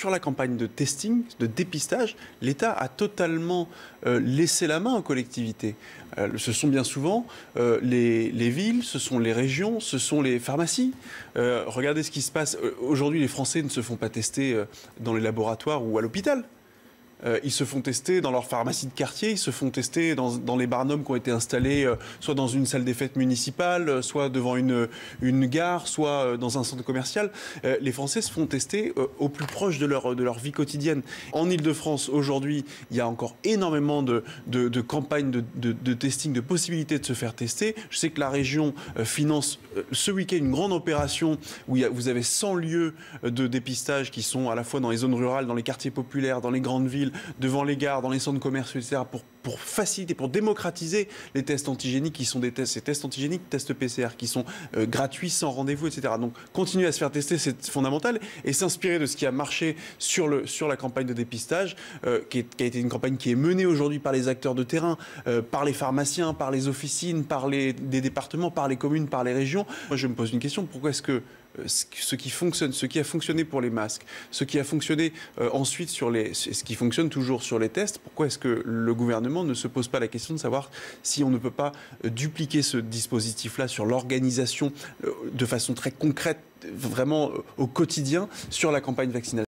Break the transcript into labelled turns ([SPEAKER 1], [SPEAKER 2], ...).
[SPEAKER 1] sur la campagne de testing, de dépistage, l'État a totalement laissé la main aux collectivités. Ce sont bien souvent les villes, ce sont les régions, ce sont les pharmacies. Regardez ce qui se passe. Aujourd'hui, les Français ne se font pas tester dans les laboratoires ou à l'hôpital. Ils se font tester dans leur pharmacie de quartier, ils se font tester dans les barnums qui ont été installés soit dans une salle des fêtes municipale, soit devant une gare, soit dans un centre commercial. Les Français se font tester au plus proche de leur vie quotidienne. En Ile-de-France, aujourd'hui, il y a encore énormément de campagnes de testing, de possibilités de se faire tester. Je sais que la région finance ce week-end une grande opération où vous avez 100 lieux de dépistage qui sont à la fois dans les zones rurales, dans les quartiers populaires, dans les grandes villes, devant les gares, dans les centres commerciaux, etc., pour faciliter, pour démocratiser les tests antigéniques qui sont ces tests antigéniques, tests PCR qui sont gratuits, sans rendez-vous, etc. Donc continuer à se faire tester, c'est fondamental, et s'inspirer de ce qui a marché sur la campagne de dépistage, qui a été une campagne qui est menée aujourd'hui par les acteurs de terrain, par les pharmaciens, par les officines, par des départements, par les communes, par les régions. Moi, je me pose une question, pourquoi est-ce que ce qui fonctionne, ce qui a fonctionné pour les masques, ce qui a fonctionné ensuite ce qui fonctionne toujours sur les tests, pourquoi est-ce que le gouvernement ne se pose pas la question de savoir si on ne peut pas dupliquer ce dispositif-là sur l'organisation de façon très concrète, vraiment au quotidien, sur la campagne vaccinale?